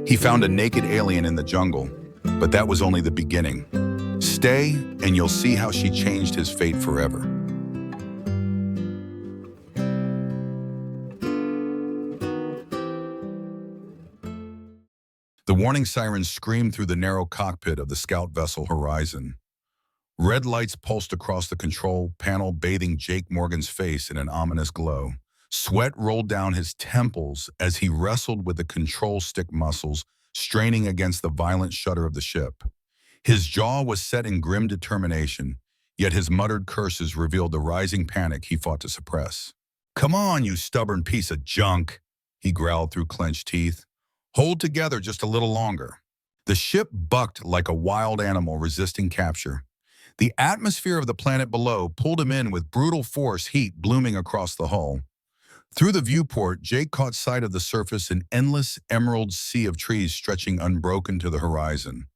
He found a naked alien in the jungle, but that was only the beginning. Stay, and you'll see how she changed his fate forever. The warning sirens screamed through the narrow cockpit of the scout vessel Horizon. Red lights pulsed across the control panel, bathing Jake Morgan's face in an ominous glow. Sweat rolled down his temples as he wrestled with the control stick muscles, straining against the violent shudder of the ship. His jaw was set in grim determination, yet his muttered curses revealed the rising panic he fought to suppress. "Come on, you stubborn piece of junk," he growled through clenched teeth. "Hold together just a little longer." The ship bucked like a wild animal resisting capture. The atmosphere of the planet below pulled him in with brutal force, heat blooming across the hull. Through the viewport, Jake caught sight of the surface, an endless emerald sea of trees stretching unbroken to the horizon.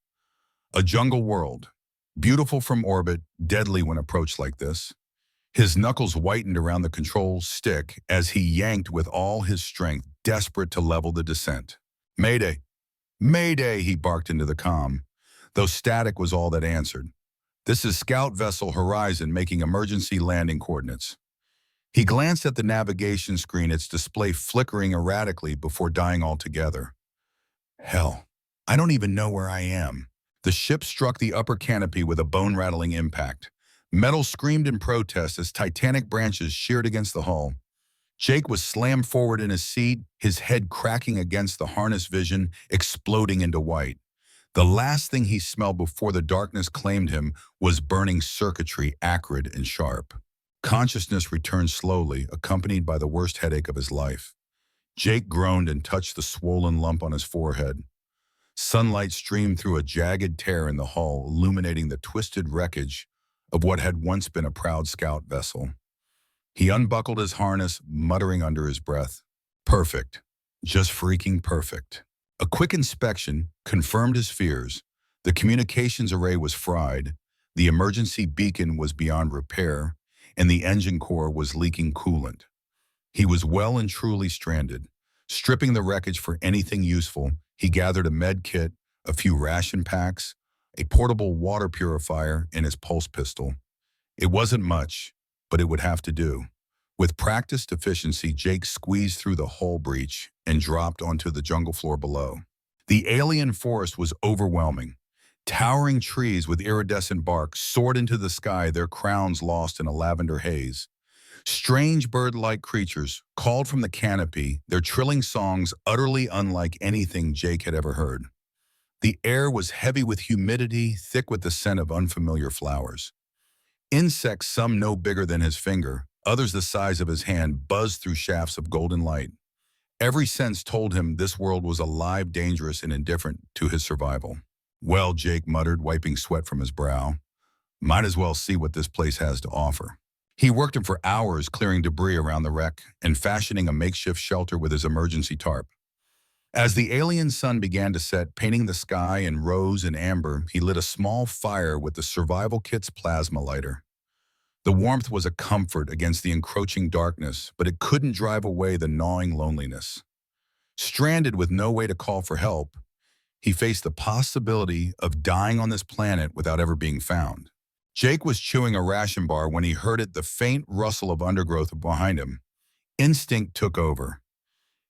A jungle world, beautiful from orbit, deadly when approached like this. His knuckles whitened around the control stick as he yanked with all his strength, desperate to level the descent. "Mayday! Mayday!" he barked into the comm, though static was all that answered. "This is Scout Vessel Horizon making emergency landing coordinates." He glanced at the navigation screen, its display flickering erratically before dying altogether. "Hell, I don't even know where I am." The ship struck the upper canopy with a bone-rattling impact. Metal screamed in protest as titanic branches sheared against the hull. Jake was slammed forward in his seat, his head cracking against the harness vision, exploding into white. The last thing he smelled before the darkness claimed him was burning circuitry, acrid and sharp. Consciousness returned slowly, accompanied by the worst headache of his life. Jake groaned and touched the swollen lump on his forehead. Sunlight streamed through a jagged tear in the hull, illuminating the twisted wreckage of what had once been a proud scout vessel. He unbuckled his harness, muttering under his breath, "Perfect. Just freaking perfect." A quick inspection confirmed his fears. The communications array was fried, the emergency beacon was beyond repair, and the engine core was leaking coolant. He was well and truly stranded. Stripping the wreckage for anything useful, he gathered a med kit, a few ration packs, a portable water purifier, and his pulse pistol. It wasn't much, but it would have to do. With practiced efficiency, Jake squeezed through the hull breach and dropped onto the jungle floor below. The alien forest was overwhelming. Towering trees with iridescent bark soared into the sky, their crowns lost in a lavender haze. Strange bird-like creatures called from the canopy, their trilling songs utterly unlike anything Jake had ever heard. The air was heavy with humidity, thick with the scent of unfamiliar flowers. Insects, some no bigger than his finger, others the size of his hand, buzzed through shafts of golden light. Every sense told him this world was alive, dangerous, and indifferent to his survival. "Well," Jake muttered, wiping sweat from his brow, "might as well see what this place has to offer." He worked him for hours, clearing debris around the wreck and fashioning a makeshift shelter with his emergency tarp. As the alien sun began to set, painting the sky in rose and amber, he lit a small fire with the survival kit's plasma lighter. The warmth was a comfort against the encroaching darkness, but it couldn't drive away the gnawing loneliness. Stranded with no way to call for help, he faced the possibility of dying on this planet without ever being found. Jake was chewing a ration bar when he heard the faint rustle of undergrowth behind him. Instinct took over.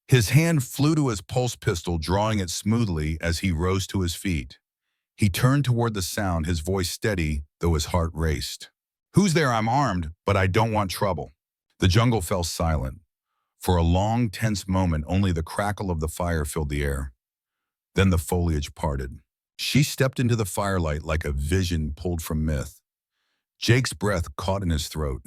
His hand flew to his pulse pistol, drawing it smoothly as he rose to his feet. He turned toward the sound, his voice steady, though his heart raced. "Who's there? I'm armed, but I don't want trouble." The jungle fell silent. For a long, tense moment, only the crackle of the fire filled the air. Then the foliage parted. She stepped into the firelight like a vision pulled from myth. Jake's breath caught in his throat.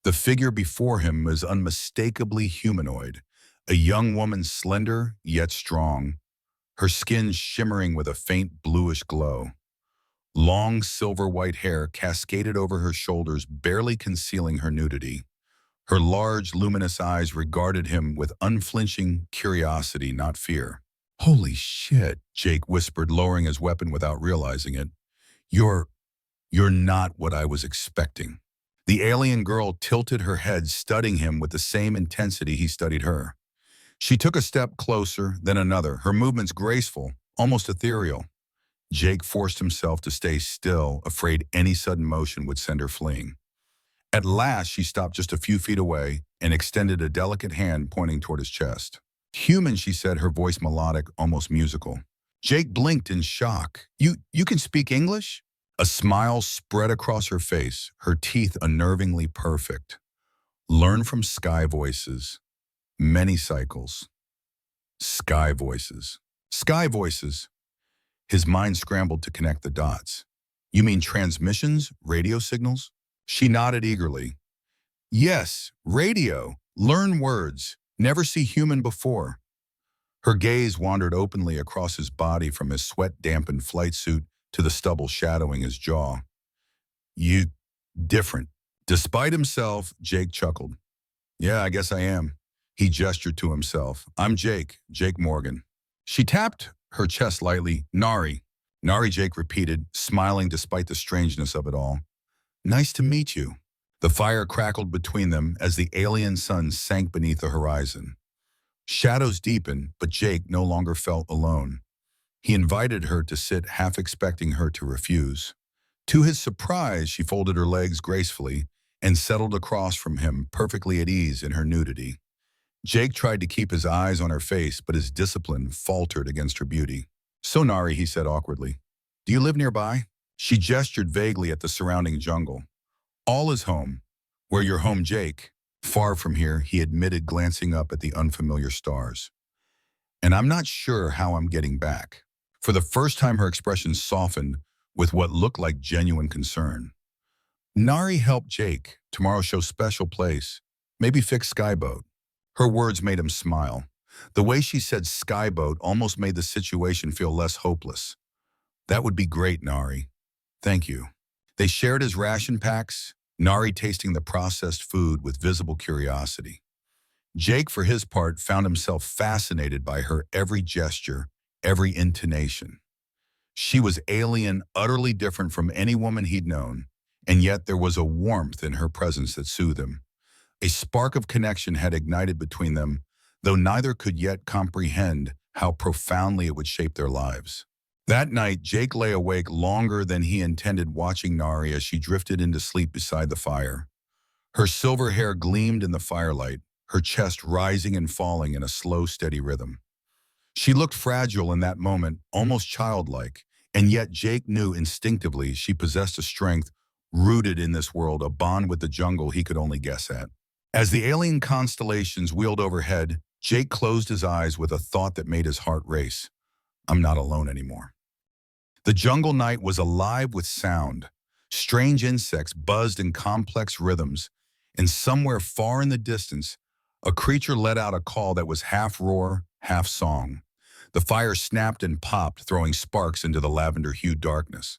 The figure before him was unmistakably humanoid, a young woman, slender yet strong, her skin shimmering with a faint bluish glow. Long silver-white hair cascaded over her shoulders, barely concealing her nudity. Her large, luminous eyes regarded him with unflinching curiosity, not fear. "Holy shit," Jake whispered, lowering his weapon without realizing it. You're not what I was expecting." The alien girl tilted her head, studying him with the same intensity he studied her. She took a step closer, then another, her movements graceful, almost ethereal. Jake forced himself to stay still, afraid any sudden motion would send her fleeing. At last, she stopped just a few feet away and extended a delicate hand pointing toward his chest. Human, she said, her voice melodic, almost musical. Jake blinked in shock. You can speak English? A smile spread across her face, her teeth unnervingly perfect. Learn from sky voices. Many cycles. Sky voices. Sky voices. His mind scrambled to connect the dots. You mean transmissions, radio signals? She nodded eagerly. Yes, radio. Learn words. Never see human before. Her gaze wandered openly across his body from his sweat-dampened flight suit to the stubble shadowing his jaw. You different. Despite himself, Jake chuckled. Yeah, I guess I am. He gestured to himself. I'm Jake Morgan. She tapped her chest lightly. Nari. Nari, Jake repeated, smiling despite the strangeness of it all. Nice to meet you. The fire crackled between them as the alien sun sank beneath the horizon. Shadows deepened, but Jake no longer felt alone. He invited her to sit, half expecting her to refuse. To his surprise, she folded her legs gracefully and settled across from him, perfectly at ease in her nudity. Jake tried to keep his eyes on her face, but his discipline faltered against her beauty. So Nari, he said awkwardly, do you live nearby? She gestured vaguely at the surrounding jungle. All is home. Where your home, Jake? Far from here, he admitted, glancing up at the unfamiliar stars. And I'm not sure how I'm getting back. For the first time, her expression softened with what looked like genuine concern. Nari helped Jake. Tomorrow show special place. Maybe fix skyboat. Her words made him smile. The way she said skyboat almost made the situation feel less hopeless. That would be great, Nari. Thank you. They shared his ration packs, Nari tasting the processed food with visible curiosity. Jake, for his part, found himself fascinated by her every gesture, every intonation. She was alien, utterly different from any woman he'd known, and yet there was a warmth in her presence that soothed him. A spark of connection had ignited between them, though neither could yet comprehend how profoundly it would shape their lives. That night, Jake lay awake longer than he intended, watching Nari as she drifted into sleep beside the fire. Her silver hair gleamed in the firelight, her chest rising and falling in a slow, steady rhythm. She looked fragile in that moment, almost childlike, and yet Jake knew instinctively she possessed a strength rooted in this world, a bond with the jungle he could only guess at. As the alien constellations wheeled overhead, Jake closed his eyes with a thought that made his heart race. I'm not alone anymore. The jungle night was alive with sound. Strange insects buzzed in complex rhythms, and somewhere far in the distance, a creature let out a call that was half roar, half song. The fire snapped and popped, throwing sparks into the lavender-hued darkness.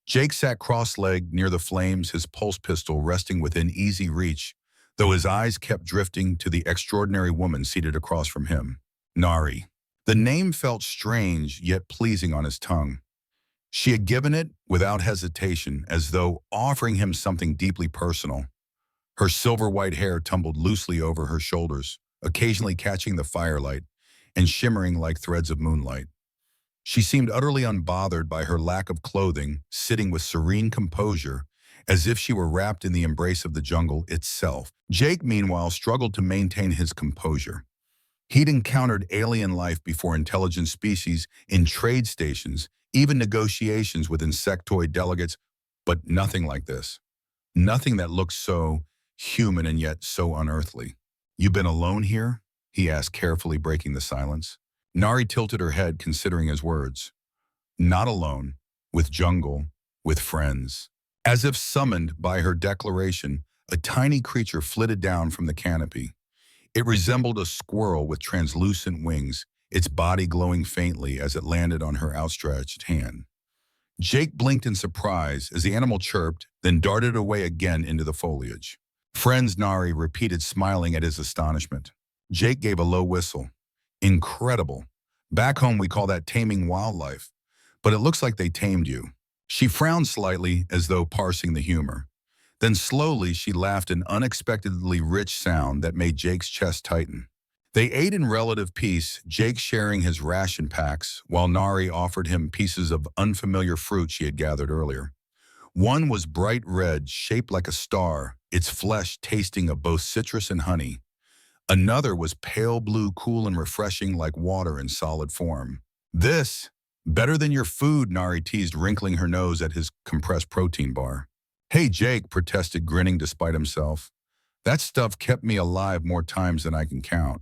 Jake sat cross-legged near the flames, his pulse pistol resting within easy reach, though his eyes kept drifting to the extraordinary woman seated across from him, Nari. The name felt strange, yet pleasing on his tongue. She had given it without hesitation, as though offering him something deeply personal. Her silver-white hair tumbled loosely over her shoulders, occasionally catching the firelight and shimmering like threads of moonlight. She seemed utterly unbothered by her lack of clothing, sitting with serene composure, as if she were wrapped in the embrace of the jungle itself. Jake, meanwhile, struggled to maintain his composure. He'd encountered alien life before, intelligent species in trade stations, even negotiations with insectoid delegates, but nothing like this. Nothing that looked so human and yet so unearthly. You been alone here? He asked, carefully breaking the silence. Nari tilted her head, considering his words. Not alone, with jungle, with friends. As if summoned by her declaration, a tiny creature flitted down from the canopy. It resembled a squirrel with translucent wings, its body glowing faintly as it landed on her outstretched hand. Jake blinked in surprise as the animal chirped, then darted away again into the foliage. Friends, Nari repeated, smiling at his astonishment. Jake gave a low whistle. Incredible. Back home we call that taming wildlife, but it looks like they tamed you. She frowned slightly as though parsing the humor. Then slowly she laughed, an unexpectedly rich sound that made Jake's chest tighten. They ate in relative peace, Jake sharing his ration packs, while Nari offered him pieces of unfamiliar fruit she had gathered earlier. One was bright red, shaped like a star, its flesh tasting of both citrus and honey. Another was pale blue, cool and refreshing like water in solid form. This, better than your food, Nari teased, wrinkling her nose at his compressed protein bar. Hey, Jake, protested, grinning despite himself. That stuff kept me alive more times than I can count.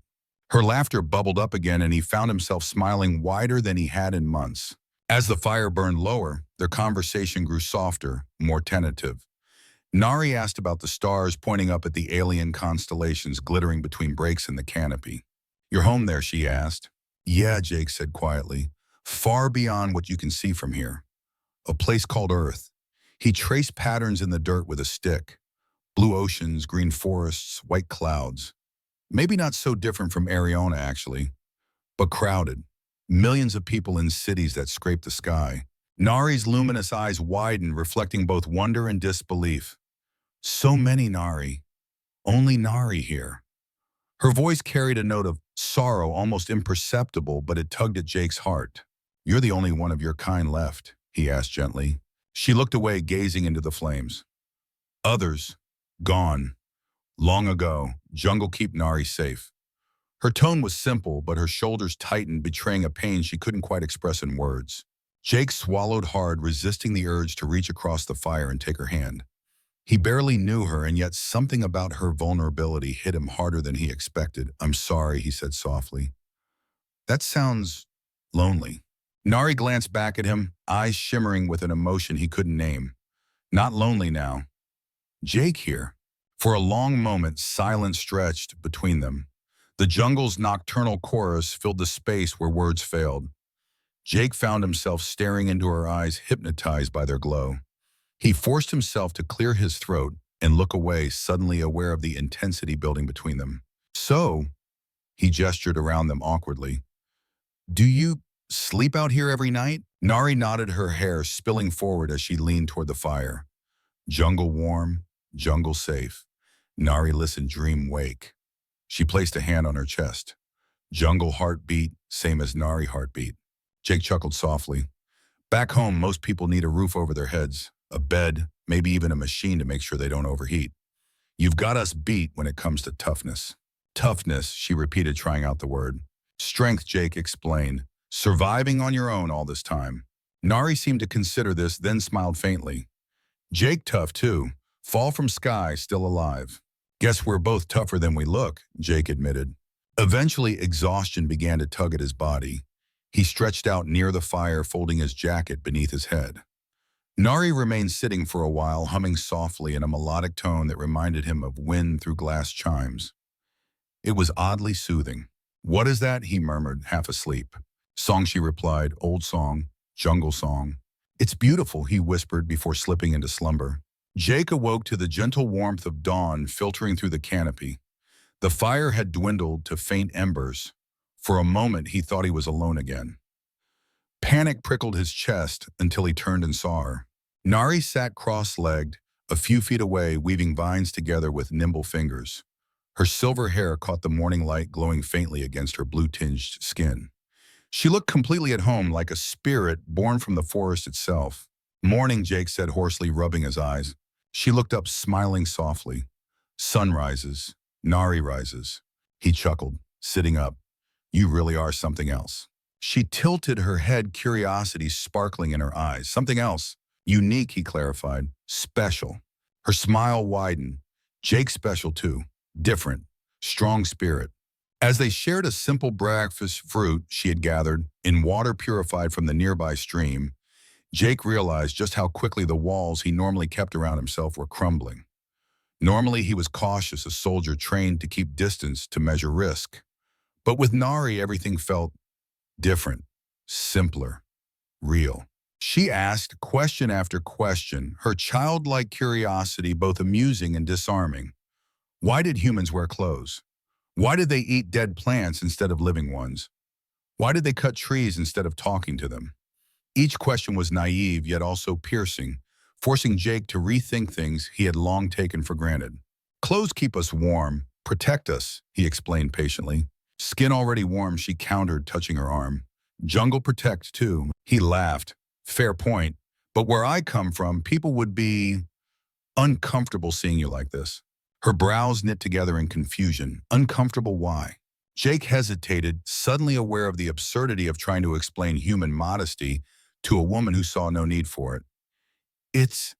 Her laughter bubbled up again, and he found himself smiling wider than he had in months. As the fire burned lower, their conversation grew softer, more tentative. Nari asked about the stars, pointing up at the alien constellations glittering between breaks in the canopy. You're home there, she asked. Yeah, Jake said quietly. Far beyond what you can see from here. A place called Earth. He traced patterns in the dirt with a stick. Blue oceans, green forests, white clouds. Maybe not so different from Arizona, actually, but crowded. Millions of people in cities that scrape the sky. Nari's luminous eyes widened, reflecting both wonder and disbelief. So many Nari. Only Nari here. Her voice carried a note of sorrow, almost imperceptible, but it tugged at Jake's heart. You're the only one of your kind left, he asked gently. She looked away, gazing into the flames. Others, gone. Long ago, jungle keep Nari safe. Her tone was simple, but her shoulders tightened, betraying a pain she couldn't quite express in words. Jake swallowed hard, resisting the urge to reach across the fire and take her hand. He barely knew her, and yet something about her vulnerability hit him harder than he expected. I'm sorry, he said softly. That sounds lonely. Nari glanced back at him, eyes shimmering with an emotion he couldn't name. Not lonely now. Jake here. For a long moment, silence stretched between them. The jungle's nocturnal chorus filled the space where words failed. Jake found himself staring into her eyes, hypnotized by their glow. He forced himself to clear his throat and look away, suddenly aware of the intensity building between them. So, he gestured around them awkwardly. Do you sleep out here every night? Nari nodded, her hair spilling forward as she leaned toward the fire. Jungle warm, jungle safe. Nari listened, dream wake. She placed a hand on her chest. Jungle heartbeat, same as Nari heartbeat. Jake chuckled softly. Back home, most people need a roof over their heads, a bed, maybe even a machine to make sure they don't overheat. You've got us beat when it comes to toughness. Toughness, she repeated, trying out the word. Strength, Jake explained. Surviving on your own all this time. Nari seemed to consider this, then smiled faintly. Jake tough too. Fall from sky, still alive. Guess we're both tougher than we look, Jake admitted. Eventually, exhaustion began to tug at his body. He stretched out near the fire, folding his jacket beneath his head. Nari remained sitting for a while, humming softly in a melodic tone that reminded him of wind through glass chimes. It was oddly soothing. What is that? He murmured, half asleep. Song, she replied, old song, jungle song. It's beautiful, he whispered before slipping into slumber. Jake awoke to the gentle warmth of dawn filtering through the canopy. The fire had dwindled to faint embers. For a moment, he thought he was alone again. Panic prickled his chest until he turned and saw her. Nari sat cross-legged, a few feet away, weaving vines together with nimble fingers. Her silver hair caught the morning light, glowing faintly against her blue-tinged skin. She looked completely at home, like a spirit born from the forest itself. Morning, Jake said hoarsely, rubbing his eyes. She looked up, smiling softly. Sun rises. Nari rises. He chuckled, sitting up. You really are something else. She tilted her head, curiosity sparkling in her eyes. Something else. Unique, he clarified. Special. Her smile widened. Jake special too. Different. Strong spirit. As they shared a simple breakfast fruit she had gathered in water purified from the nearby stream, Jake realized just how quickly the walls he normally kept around himself were crumbling. Normally he was cautious, a soldier trained to keep distance, to measure risk. But with Nari, everything felt different, simpler, real. She asked question after question, her childlike curiosity both amusing and disarming. Why did humans wear clothes? Why did they eat dead plants instead of living ones? Why did they cut trees instead of talking to them? Each question was naive, yet also piercing, forcing Jake to rethink things he had long taken for granted. Clothes keep us warm, protect us, he explained patiently. Skin already warm, she countered, touching her arm. Jungle protect, too. He laughed. Fair point. But where I come from, people would be uncomfortable seeing you like this. Her brows knit together in confusion. Uncomfortable why? Jake hesitated, suddenly aware of the absurdity of trying to explain human modesty to a woman who saw no need for it. It's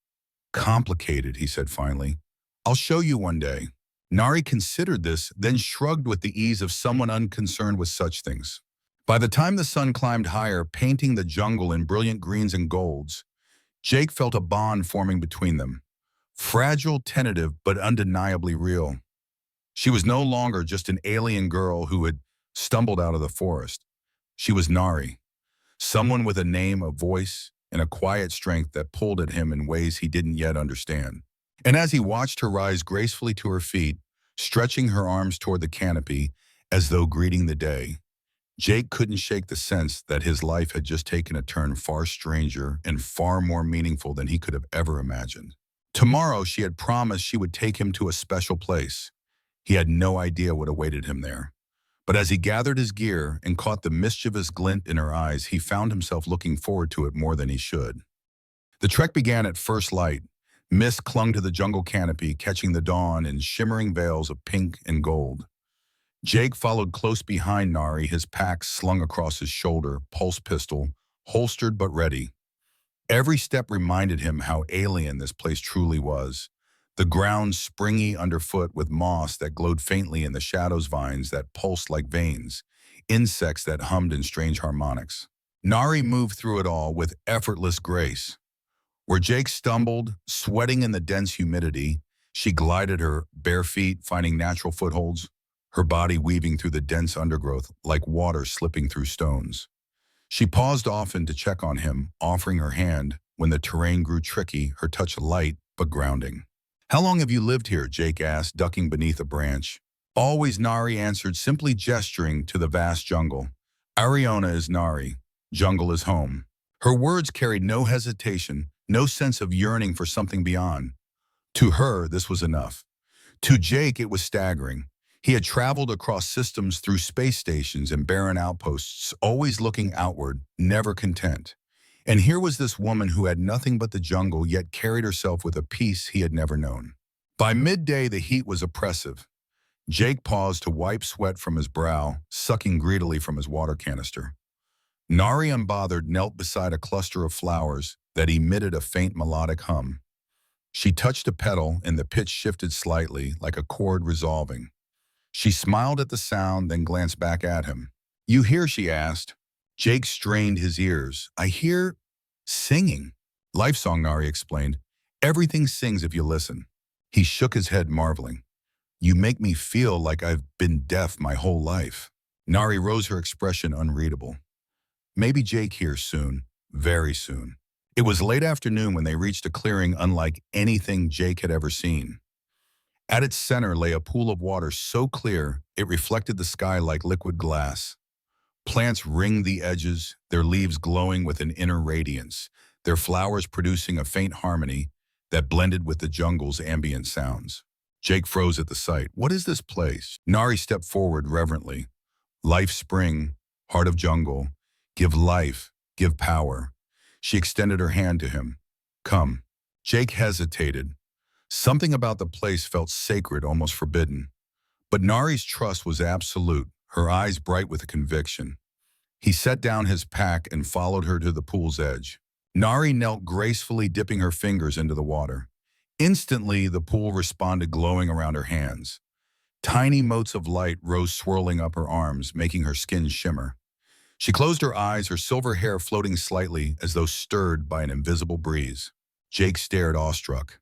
complicated, he said finally. I'll show you one day. Nari considered this, then shrugged with the ease of someone unconcerned with such things. By the time the sun climbed higher, painting the jungle in brilliant greens and golds, Jake felt a bond forming between them. Fragile, tentative, but undeniably real. She was no longer just an alien girl who had stumbled out of the forest. She was Nari, someone with a name, a voice, and a quiet strength that pulled at him in ways he didn't yet understand. And as he watched her rise gracefully to her feet, stretching her arms toward the canopy as though greeting the day, Jake couldn't shake the sense that his life had just taken a turn far stranger and far more meaningful than he could have ever imagined. Tomorrow, she had promised she would take him to a special place. He had no idea what awaited him there. But as he gathered his gear and caught the mischievous glint in her eyes, he found himself looking forward to it more than he should. The trek began at first light. Mist clung to the jungle canopy, catching the dawn in shimmering veils of pink and gold. Jake followed close behind Nari, his pack slung across his shoulder, pulse pistol, holstered but ready. Every step reminded him how alien this place truly was. The ground springy underfoot with moss that glowed faintly in the shadows, vines that pulsed like veins, insects that hummed in strange harmonics. Nari moved through it all with effortless grace. Where Jake stumbled, sweating in the dense humidity, she glided her bare feet, finding natural footholds, her body weaving through the dense undergrowth like water slipping through stones. She paused often to check on him, offering her hand when the terrain grew tricky, her touch light but grounding. How long have you lived here? Jake asked, ducking beneath a branch. Always, Nari answered, simply gesturing to the vast jungle. Ariona is Nari. Jungle is home. Her words carried no hesitation, no sense of yearning for something beyond. To her, this was enough. To Jake, it was staggering. He had traveled across systems through space stations and barren outposts, always looking outward, never content. And here was this woman who had nothing but the jungle, yet carried herself with a peace he had never known. By midday, the heat was oppressive. Jake paused to wipe sweat from his brow, sucking greedily from his water canister. Nari, unbothered, knelt beside a cluster of flowers that emitted a faint melodic hum. She touched a petal, and the pitch shifted slightly, like a chord resolving. She smiled at the sound, then glanced back at him. You hear? She asked. Jake strained his ears. I hear singing. Life song, Nari explained. Everything sings if you listen. He shook his head, marveling. You make me feel like I've been deaf my whole life. Nari rose, her expression unreadable. Maybe Jake hears soon, very soon. It was late afternoon when they reached a clearing unlike anything Jake had ever seen. At its center lay a pool of water so clear it reflected the sky like liquid glass. Plants ringed the edges, their leaves glowing with an inner radiance, their flowers producing a faint harmony that blended with the jungle's ambient sounds. Jake froze at the sight. What is this place? Nari stepped forward reverently. Life spring, heart of jungle, give life, give power. She extended her hand to him. Come. Jake hesitated. Something about the place felt sacred, almost forbidden. But Nari's trust was absolute, her eyes bright with conviction. He set down his pack and followed her to the pool's edge. Nari knelt gracefully, dipping her fingers into the water. Instantly, the pool responded, glowing around her hands. Tiny motes of light rose swirling up her arms, making her skin shimmer. She closed her eyes, her silver hair floating slightly as though stirred by an invisible breeze. Jake stared, awestruck.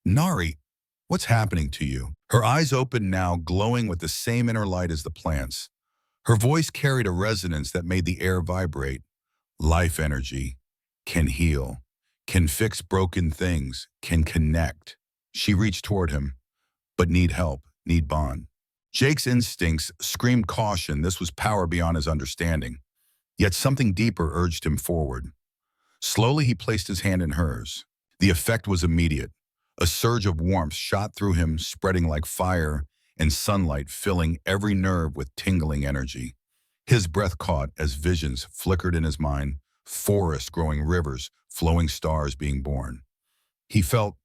Nari, what's happening to you? Her eyes opened now, glowing with the same inner light as the plants. Her voice carried a resonance that made the air vibrate. Life energy can heal, can fix broken things, can connect. She reached toward him, but need help, need bond. Jake's instincts screamed caution. This was power beyond his understanding. Yet something deeper urged him forward. Slowly, he placed his hand in hers. The effect was immediate. A surge of warmth shot through him, spreading like fire, and sunlight filling every nerve with tingling energy. His breath caught as visions flickered in his mind, forests growing rivers, flowing stars being born. He felt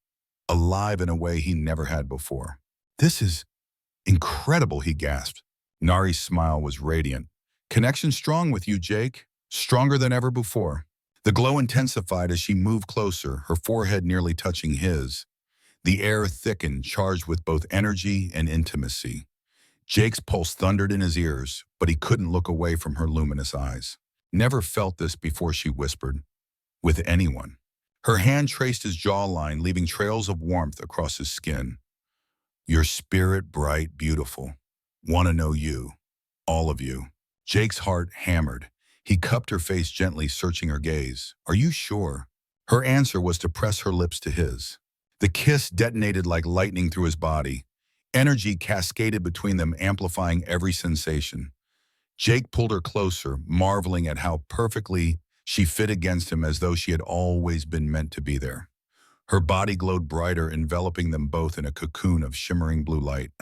alive in a way he never had before. "This is incredible," he gasped. Nari's smile was radiant. "Connection strong with you, Jake. Stronger than ever before." The glow intensified as she moved closer, her forehead nearly touching his. The air thickened, charged with both energy and intimacy. Jake's pulse thundered in his ears, but he couldn't look away from her luminous eyes. "Never felt this before," she whispered. "With anyone." Her hand traced his jawline, leaving trails of warmth across his skin. "Your spirit bright, beautiful. Want to know you. All of you." Jake's heart hammered. He cupped her face gently, searching her gaze. "Are you sure?" Her answer was to press her lips to his. The kiss detonated like lightning through his body. Energy cascaded between them, amplifying every sensation. Jake pulled her closer, marveling at how perfectly she fit against him, as though she had always been meant to be there. Her body glowed brighter, enveloping them both in a cocoon of shimmering blue light.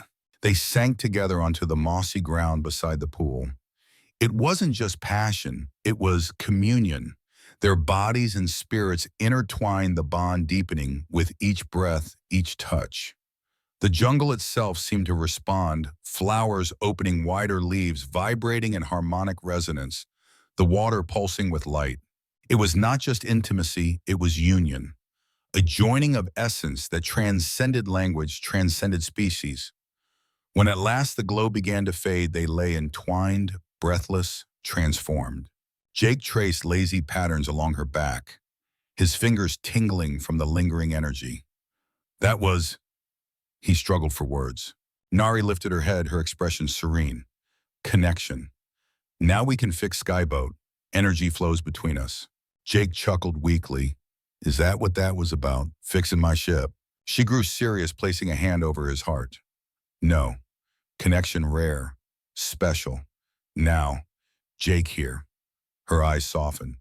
They sank together onto the mossy ground beside the pool. It wasn't just passion, it was communion. Their bodies and spirits intertwined, the bond deepening with each breath, each touch. The jungle itself seemed to respond, flowers opening wider leaves, vibrating in harmonic resonance, the water pulsing with light. It was not just intimacy, it was union. A joining of essence that transcended language, transcended species. When at last the glow began to fade, they lay entwined, breathless, transformed. Jake traced lazy patterns along her back, his fingers tingling from the lingering energy. "That was—" He struggled for words. Nari lifted her head, her expression serene. "Connection. Now we can fix Skyboat. Energy flows between us." Jake chuckled weakly. "Is that what that was about? Fixing my ship?" She grew serious, placing a hand over his heart. "No. Connection rare. Special. Now, Jake here." Her eyes softened.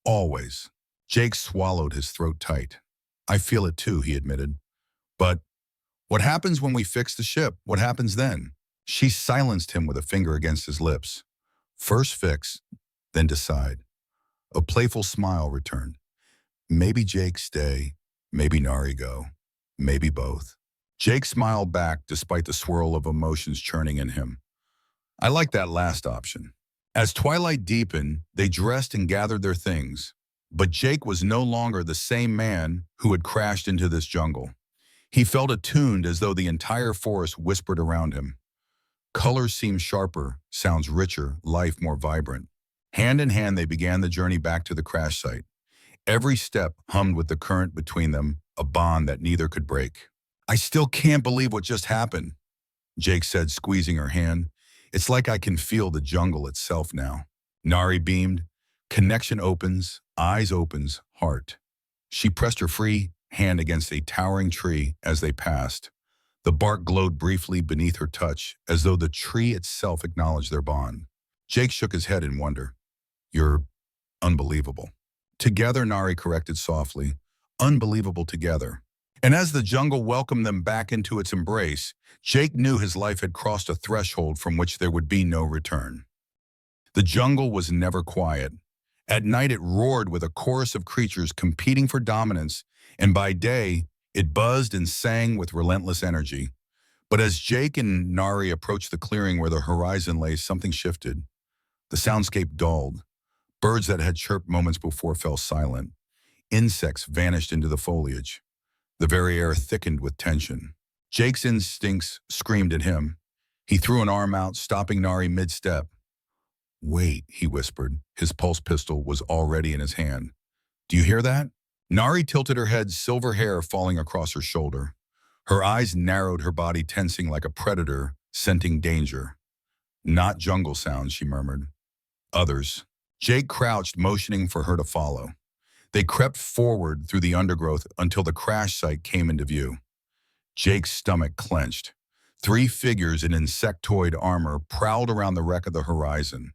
"Always." Jake swallowed, his throat tight. "I feel it too," he admitted. "But what happens when we fix the ship? What happens then?" She silenced him with a finger against his lips. "First fix, then decide." A playful smile returned. "Maybe Jake stay, maybe Nari go, maybe both." Jake smiled back despite the swirl of emotions churning in him. "I like that last option." As twilight deepened, they dressed and gathered their things. But Jake was no longer the same man who had crashed into this jungle. He felt attuned, as though the entire forest whispered around him. Colors seemed sharper, sounds richer, life more vibrant. Hand in hand, they began the journey back to the crash site. Every step hummed with the current between them, a bond that neither could break. "I still can't believe what just happened," Jake said, squeezing her hand. "It's like I can feel the jungle itself now." Nari beamed. "Connection opens, eyes opens, heart." She pressed her free hand against a towering tree as they passed. The bark glowed briefly beneath her touch, as though the tree itself acknowledged their bond. Jake shook his head in wonder. "You're unbelievable." "Together," Nari corrected softly. "Unbelievable together." And as the jungle welcomed them back into its embrace, Jake knew his life had crossed a threshold from which there would be no return. The jungle was never quiet. At night it roared with a chorus of creatures competing for dominance, and by day it buzzed and sang with relentless energy. But as Jake and Nari approached the clearing where the horizon lay, something shifted. The soundscape dulled. Birds that had chirped moments before fell silent. Insects vanished into the foliage. The very air thickened with tension. Jake's instincts screamed at him. He threw an arm out, stopping Nari mid-step. "Wait," he whispered. His pulse pistol was already in his hand. "Do you hear that?" Nari tilted her head, silver hair falling across her shoulder. Her eyes narrowed, her body tensing like a predator, scenting danger. "Not jungle sounds," she murmured. "Others." Jake crouched, motioning for her to follow. They crept forward through the undergrowth until the crash site came into view. Jake's stomach clenched. 3 figures in insectoid armor prowled around the wreck of the horizon.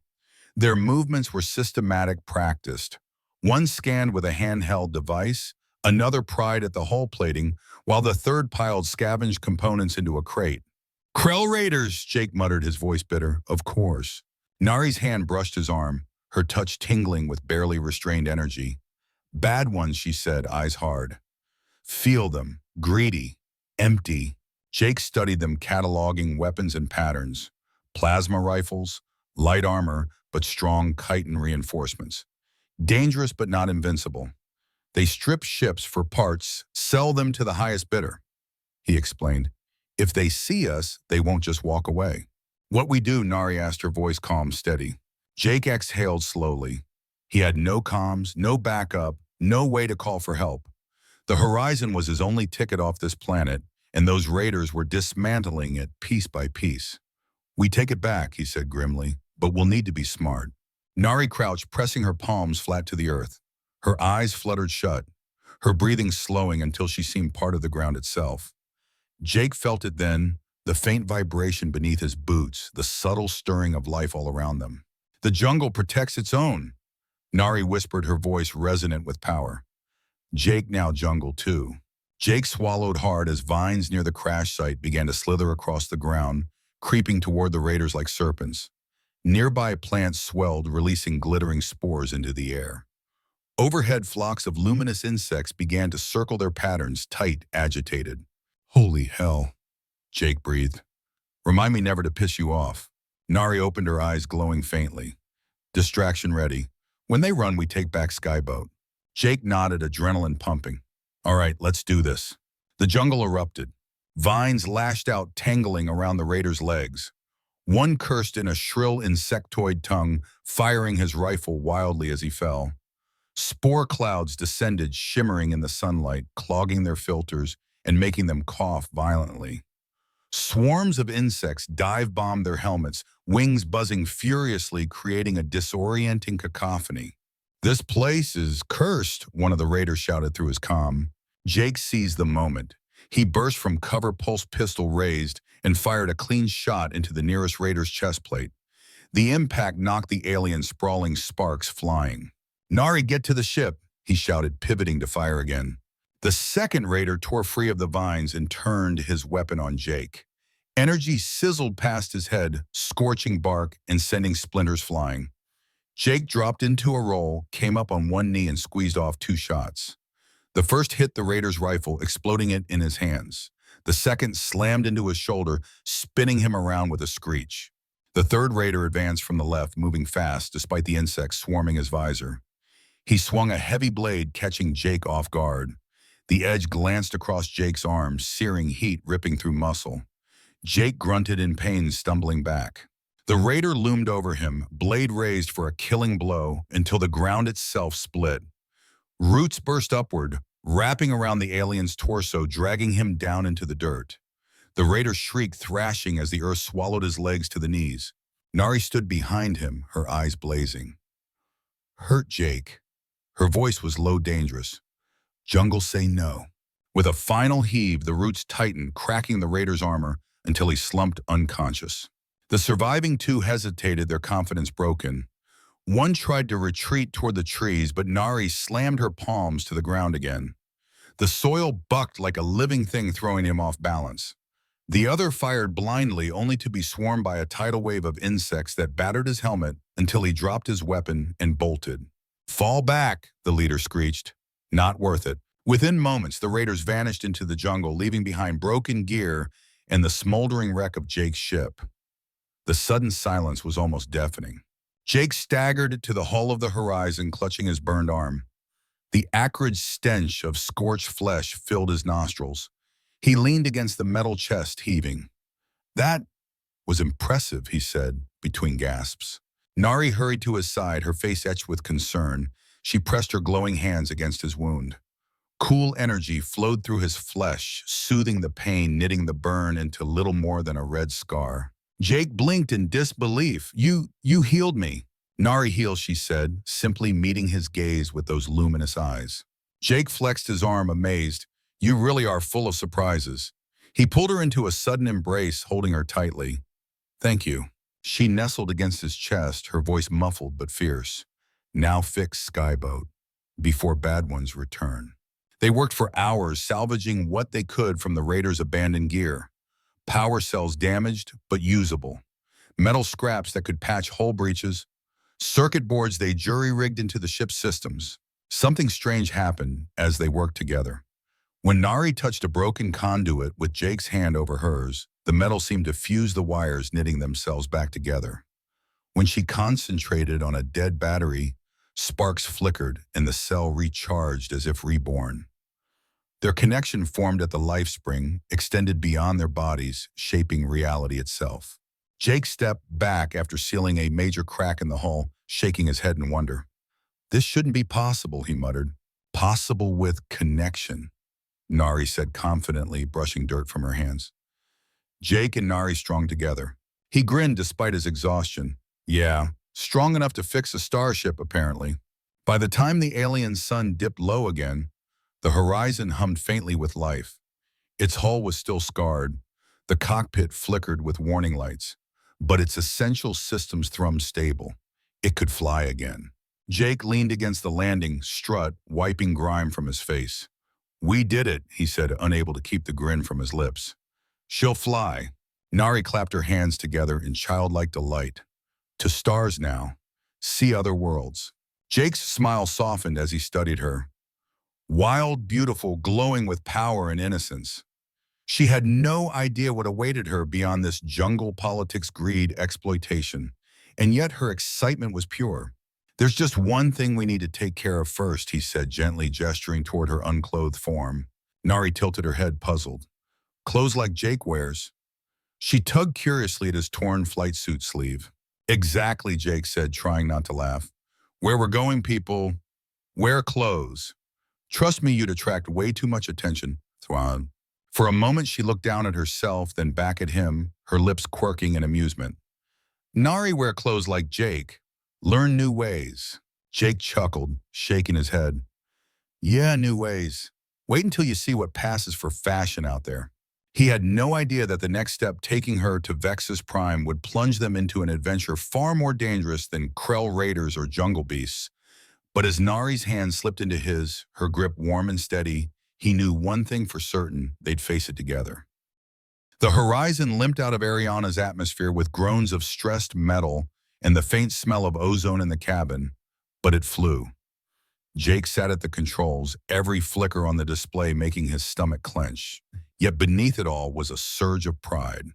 Their movements were systematic, practiced. One scanned with a handheld device, another pried at the hull plating, while the third piled scavenged components into a crate. Krell Raiders, Jake muttered, his voice bitter. Of course. Nari's hand brushed his arm, her touch tingling with barely restrained energy. Bad ones, she said, eyes hard. Feel them, greedy, empty. Jake studied them, cataloging weapons and patterns. Plasma rifles, light armor, but strong chitin reinforcements. Dangerous but not invincible. They strip ships for parts, sell them to the highest bidder, he explained. If they see us, they won't just walk away. What we do, Nari asked, her voice calm, steady. Jake exhaled slowly. He had no comms, no backup, no way to call for help. The horizon was his only ticket off this planet, and those raiders were dismantling it piece by piece. We take it back, he said grimly, but we'll need to be smart. Nari crouched, pressing her palms flat to the earth. Her eyes fluttered shut, her breathing slowing until she seemed part of the ground itself. Jake felt it then, the faint vibration beneath his boots, the subtle stirring of life all around them. The jungle protects its own, Nari whispered, her voice resonant with power. Jake now jungle too. Jake swallowed hard as vines near the crash site began to slither across the ground, creeping toward the raiders like serpents. Nearby plants swelled, releasing glittering spores into the air. Overhead, flocks of luminous insects began to circle their patterns, tight, agitated. Holy hell, Jake breathed. Remind me never to piss you off. Nari opened her eyes, glowing faintly. Distraction ready. When they run, we take back Skyboat. Jake nodded, adrenaline pumping. All right, let's do this. The jungle erupted. Vines lashed out, tangling around the raider's legs. One cursed in a shrill insectoid tongue, firing his rifle wildly as he fell. Spore clouds descended, shimmering in the sunlight, clogging their filters and making them cough violently. Swarms of insects dive-bombed their helmets, wings buzzing furiously, creating a disorienting cacophony. This place is cursed, one of the raiders shouted through his comm. Jake seized the moment. He burst from cover, pulse pistol raised, and fired a clean shot into the nearest raider's chest plate. The impact knocked the alien sprawling, sparks flying. Nari, get to the ship, he shouted, pivoting to fire again. The second raider tore free of the vines and turned his weapon on Jake. Energy sizzled past his head, scorching bark and sending splinters flying. Jake dropped into a roll, came up on one knee and squeezed off 2 shots. The first hit the raider's rifle, exploding it in his hands. The second slammed into his shoulder, spinning him around with a screech. The third raider advanced from the left, moving fast despite the insects swarming his visor. He swung a heavy blade, catching Jake off guard. The edge glanced across Jake's arm, searing heat ripping through muscle. Jake grunted in pain, stumbling back. The raider loomed over him, blade raised for a killing blow until the ground itself split. Roots burst upward, wrapping around the alien's torso, dragging him down into the dirt. The raider shrieked, thrashing as the earth swallowed his legs to the knees. Nari stood behind him, her eyes blazing. Hurt Jake. Her voice was low, dangerous. Jungle say no. With a final heave, the roots tightened, cracking the raider's armor until he slumped unconscious. The surviving 2 hesitated, their confidence broken. One tried to retreat toward the trees, but Nari slammed her palms to the ground again. The soil bucked like a living thing, throwing him off balance. The other fired blindly, only to be swarmed by a tidal wave of insects that battered his helmet until he dropped his weapon and bolted. Fall back, the leader screeched. Not worth it. Within moments, the raiders vanished into the jungle, leaving behind broken gear and the smoldering wreck of Jake's ship. The sudden silence was almost deafening. Jake staggered to the hull of the horizon, clutching his burned arm. The acrid stench of scorched flesh filled his nostrils. He leaned against the metal chest, heaving. That was impressive, he said, between gasps. Nari hurried to his side, her face etched with concern. She pressed her glowing hands against his wound. Cool energy flowed through his flesh, soothing the pain, knitting the burn into little more than a red scar. Jake blinked in disbelief. You healed me. Nari healed, she said, simply meeting his gaze with those luminous eyes. Jake flexed his arm, amazed. You really are full of surprises. He pulled her into a sudden embrace, holding her tightly. Thank you. She nestled against his chest, her voice muffled but fierce. Now fix Skyboat, before bad ones return. They worked for hours, salvaging what they could from the raiders' abandoned gear. Power cells damaged but usable. Metal scraps that could patch hull breaches. Circuit boards they jury-rigged into the ship's systems. Something strange happened as they worked together. When Nari touched a broken conduit with Jake's hand over hers, the metal seemed to fuse the wires, knitting themselves back together. When she concentrated on a dead battery, sparks flickered and the cell recharged as if reborn. Their connection formed at the life spring, extended beyond their bodies, shaping reality itself. Jake stepped back after sealing a major crack in the hull, shaking his head in wonder. "This shouldn't be possible," he muttered. "Possible with connection," Nari said confidently, brushing dirt from her hands. Jake and Nari strung together. He grinned despite his exhaustion. "Yeah, strong enough to fix a starship, apparently." By the time the alien sun dipped low again, the horizon hummed faintly with life. Its hull was still scarred. The cockpit flickered with warning lights, but its essential systems thrummed stable. It could fly again. Jake leaned against the landing strut, wiping grime from his face. "We did it," he said, unable to keep the grin from his lips. "She'll fly." Nari clapped her hands together in childlike delight. "To stars now. See other worlds." Jake's smile softened as he studied her. Wild, beautiful, glowing with power and innocence. She had no idea what awaited her beyond this jungle politics, greed, exploitation, and yet her excitement was pure. "There's just one thing we need to take care of first," he said, gently gesturing toward her unclothed form. Nari tilted her head, puzzled. "Clothes like Jake wears?" She tugged curiously at his torn flight suit sleeve. "Exactly," Jake said, trying not to laugh. "Where we're going, people wear clothes. Trust me, you'd attract way too much attention." Thwan. For a moment, she looked down at herself, then back at him, her lips quirking in amusement. "Nari wear clothes like Jake. Learn new ways." Jake chuckled, shaking his head. "Yeah, new ways. Wait until you see what passes for fashion out there." He had no idea that the next step, taking her to Vexus Prime, would plunge them into an adventure far more dangerous than Krell raiders or jungle beasts. But as Nari's hand slipped into his, her grip warm and steady, he knew one thing for certain: they'd face it together. The horizon limped out of Ariana's atmosphere with groans of stressed metal and the faint smell of ozone in the cabin, but it flew. Jake sat at the controls, every flicker on the display making his stomach clench. Yet beneath it all was a surge of pride.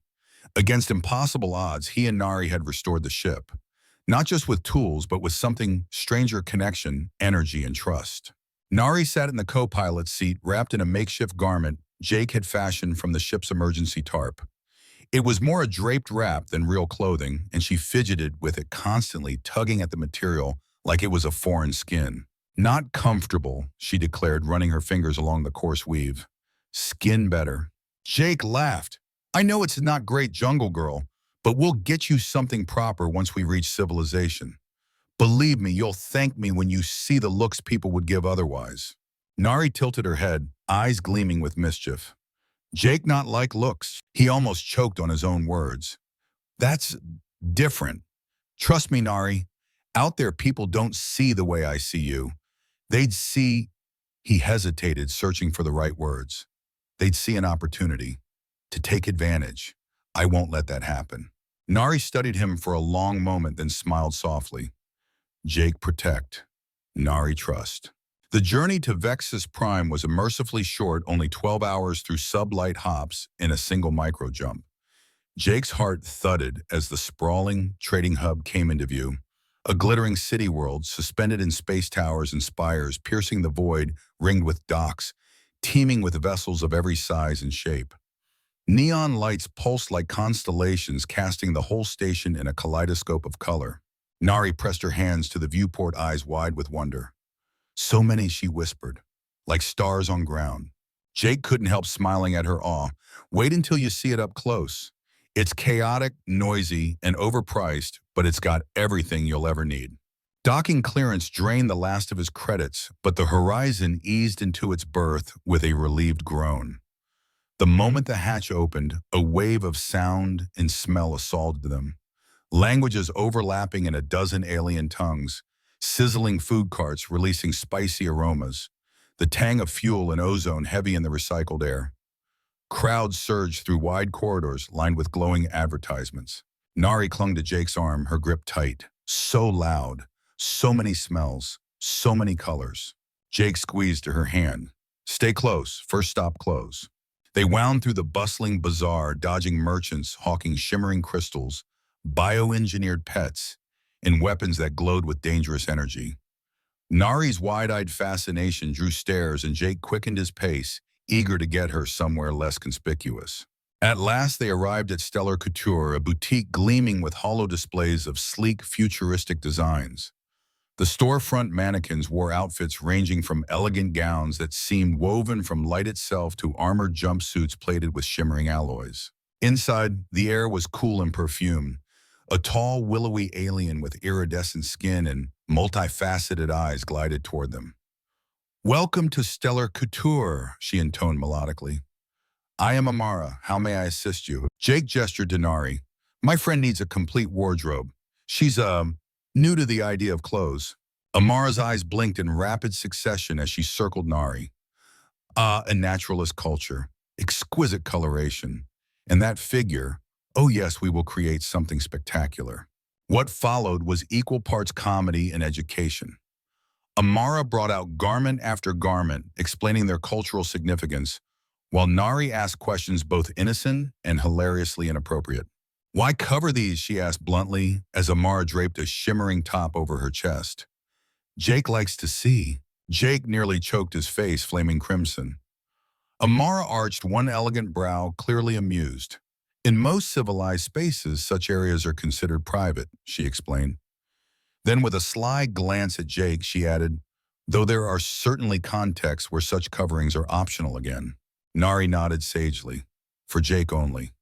Against impossible odds, he and Nari had restored the ship. Not just with tools, but with something stranger: connection, energy, and trust. Nari sat in the co-pilot's seat, wrapped in a makeshift garment Jake had fashioned from the ship's emergency tarp. It was more a draped wrap than real clothing, and she fidgeted with it, constantly tugging at the material like it was a foreign skin. "Not comfortable," she declared, running her fingers along the coarse weave. "Skin better." Jake laughed. "I know it's not great, Jungle Girl, but we'll get you something proper once we reach civilization. Believe me, you'll thank me when you see the looks people would give otherwise." Nari tilted her head, eyes gleaming with mischief. Jake not like looks. He almost choked on his own words. "That's different. Trust me, Nari. Out there, people don't see the way I see you. They'd see—" He hesitated, searching for the right words. "They'd see an opportunity. To take advantage. I won't let that happen." Nari studied him for a long moment, then smiled softly. Jake protect. Nari trust. The journey to Vexus Prime was mercifully short, only 12 hours through sublight hops in a single micro jump. Jake's heart thudded as the sprawling trading hub came into view. A glittering city world, suspended in space towers and spires, piercing the void, ringed with docks, teeming with vessels of every size and shape. Neon lights pulsed like constellations, casting the whole station in a kaleidoscope of color. Nari pressed her hands to the viewport, eyes wide with wonder. "So many," she whispered, "like stars on ground." Jake couldn't help smiling at her awe. "Wait until you see it up close. It's chaotic, noisy, and overpriced, but it's got everything you'll ever need." Docking clearance drained the last of his credits, but the horizon eased into its berth with a relieved groan. The moment the hatch opened, a wave of sound and smell assaulted them. Languages overlapping in a dozen alien tongues, sizzling food carts releasing spicy aromas, the tang of fuel and ozone heavy in the recycled air. Crowds surged through wide corridors lined with glowing advertisements. Nari clung to Jake's arm, her grip tight. So loud, so many smells, so many colors. Jake squeezed her hand. Stay close, first stop close. They wound through the bustling bazaar, dodging merchants hawking shimmering crystals, bioengineered pets, and weapons that glowed with dangerous energy. Nari's wide-eyed fascination drew stares, and Jake quickened his pace, eager to get her somewhere less conspicuous. At last they arrived at Stellar Couture, a boutique gleaming with hollow displays of sleek, futuristic designs. The storefront mannequins wore outfits ranging from elegant gowns that seemed woven from light itself to armored jumpsuits plated with shimmering alloys. Inside, the air was cool and perfumed. A tall, willowy alien with iridescent skin and multifaceted eyes glided toward them. "Welcome to Stellar Couture," she intoned melodically. "I am Amara. How may I assist you?" Jake gestured to Nari. "My friend needs a complete wardrobe. She's, new to the idea of clothes." Amara's eyes blinked in rapid succession as she circled Nari. A naturalist culture, exquisite coloration, and that figure, oh yes, we will create something spectacular. What followed was equal parts comedy and education. Amara brought out garment after garment, explaining their cultural significance, while Nari asked questions both innocent and hilariously inappropriate. "Why cover these?" she asked bluntly, as Amara draped a shimmering top over her chest. "Jake likes to see." Jake nearly choked his face, flaming crimson. Amara arched one elegant brow, clearly amused. "In most civilized spaces, such areas are considered private," she explained. Then with a sly glance at Jake, she added, "Though there are certainly contexts where such coverings are optional again." Nari nodded sagely. "For Jake only.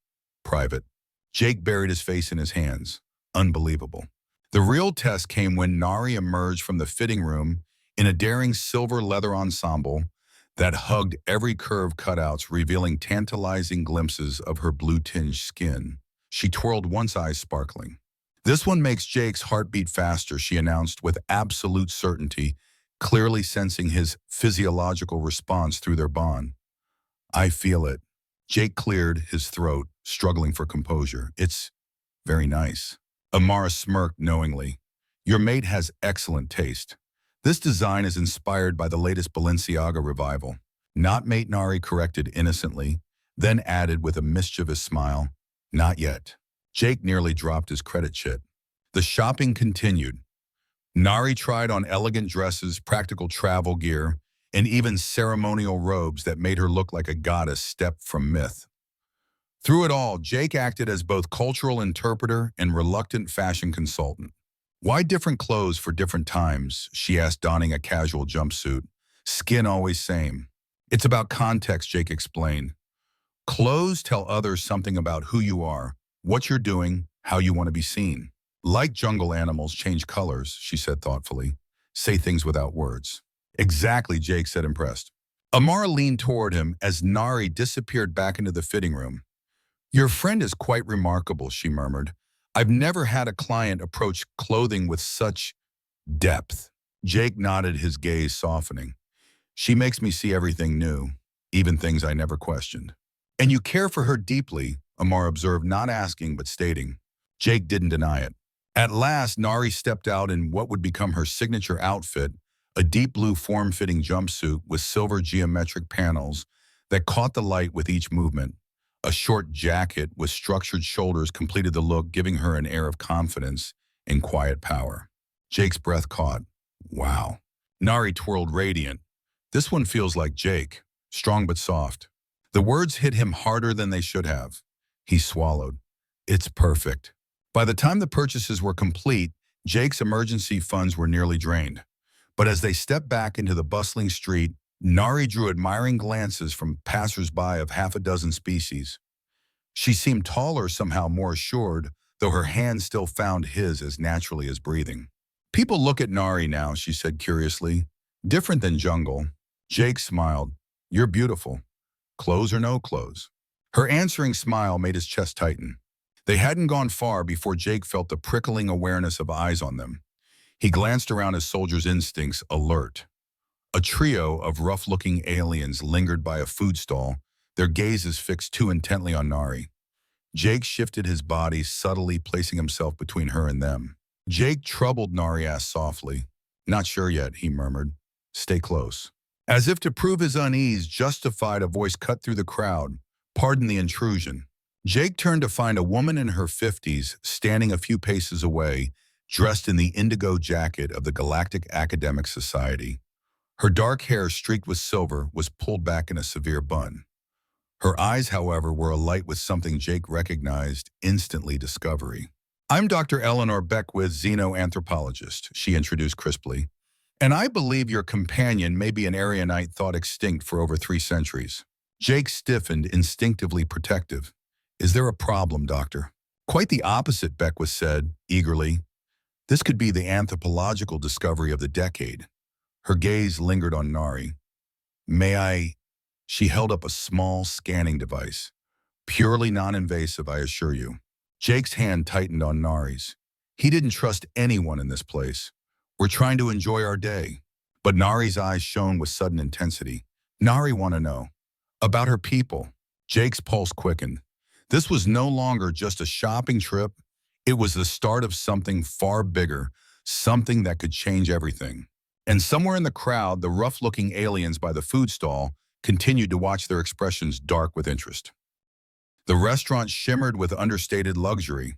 Private." Jake buried his face in his hands. Unbelievable. The real test came when Nari emerged from the fitting room in a daring silver leather ensemble that hugged every curve cutouts, revealing tantalizing glimpses of her blue-tinged skin. She twirled once, eyes sparkling. "This one makes Jake's heart beat faster," she announced with absolute certainty, clearly sensing his physiological response through their bond. "I feel it." Jake cleared his throat, struggling for composure. "It's very nice." Amara smirked knowingly. "Your mate has excellent taste. This design is inspired by the latest Balenciaga revival." "Not mate," Nari corrected innocently, then added with a mischievous smile, "Not yet." Jake nearly dropped his credit chit. The shopping continued. Nari tried on elegant dresses, practical travel gear, and even ceremonial robes that made her look like a goddess stepped from myth. Through it all, Jake acted as both cultural interpreter and reluctant fashion consultant. "Why different clothes for different times?" she asked, donning a casual jumpsuit. "Skin always same." "It's about context," Jake explained. "Clothes tell others something about who you are, what you're doing, how you want to be seen. Like jungle animals change colors," she said thoughtfully. "Say things without words." "Exactly," Jake said, impressed. Amara leaned toward him as Nari disappeared back into the fitting room. "Your friend is quite remarkable," she murmured. "I've never had a client approach clothing with such depth." Jake nodded, his gaze softening. "She makes me see everything new, even things I never questioned." "And you care for her deeply," Amara observed, not asking but stating. Jake didn't deny it. At last, Nari stepped out in what would become her signature outfit, a deep blue form-fitting jumpsuit with silver geometric panels that caught the light with each movement. A short jacket with structured shoulders completed the look, giving her an air of confidence and quiet power. Jake's breath caught. "Wow." Nari twirled, radiant. "This one feels like Jake, strong but soft." The words hit him harder than they should have. He swallowed. "It's perfect." By the time the purchases were complete, Jake's emergency funds were nearly drained. But as they stepped back into the bustling street, Nari drew admiring glances from passers-by of half a dozen species. She seemed taller, somehow more assured, though her hand still found his as naturally as breathing. "People look at Nari now," she said curiously. "Different than jungle." Jake smiled. "You're beautiful. Clothes or no clothes." Her answering smile made his chest tighten. They hadn't gone far before Jake felt the prickling awareness of eyes on them. He glanced around, his soldier's instincts alert. A trio of rough-looking aliens lingered by a food stall, their gazes fixed too intently on Nari. Jake shifted his body, subtly placing himself between her and them. Jake troubled Nari asked softly. "Not sure yet," he murmured. "Stay close." As if to prove his unease justified, a voice cut through the crowd. "Pardon the intrusion." Jake turned to find a woman in her 50s standing a few paces away, dressed in the indigo jacket of the Galactic Academic Society. Her dark hair, streaked with silver, was pulled back in a severe bun. Her eyes, however, were alight with something Jake recognized instantly: discovery. "I'm Dr. Eleanor Beckwith, xenoanthropologist," she introduced crisply. "And I believe your companion may be an Aryanite thought extinct for over 3 centuries. Jake stiffened, instinctively protective. "Is there a problem, Doctor?" "Quite the opposite," Beckwith said, eagerly. "This could be the anthropological discovery of the decade." Her gaze lingered on Nari. "May I?" She held up a small scanning device. "Purely non-invasive, I assure you." Jake's hand tightened on Nari's. He didn't trust anyone in this place. "We're trying to enjoy our day." But Nari's eyes shone with sudden intensity. "Nari want to know about her people." Jake's pulse quickened. This was no longer just a shopping trip. It was the start of something far bigger, something that could change everything. And somewhere in the crowd, the rough-looking aliens by the food stall continued to watch, their expressions dark with interest. The restaurant shimmered with understated luxury.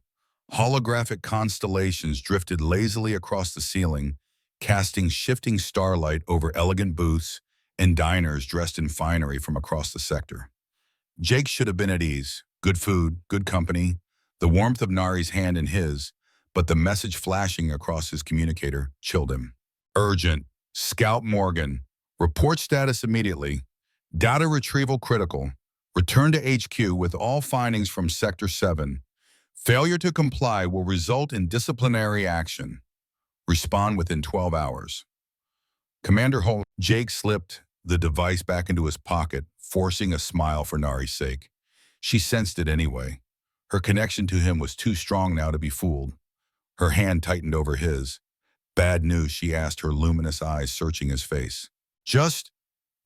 Holographic constellations drifted lazily across the ceiling, casting shifting starlight over elegant booths and diners dressed in finery from across the sector. Jake should have been at ease. Good food, good company, the warmth of Nari's hand in his, but the message flashing across his communicator chilled him. "Urgent. Scout Morgan. Report status immediately. Data retrieval critical. Return to HQ with all findings from Sector 7. Failure to comply will result in disciplinary action. Respond within 12 hours. Commander Holt." Jake slipped the device back into his pocket, forcing a smile for Nari's sake. She sensed it anyway. Her connection to him was too strong now to be fooled. Her hand tightened over his. "Bad news?" she asked, her luminous eyes searching his face. "Just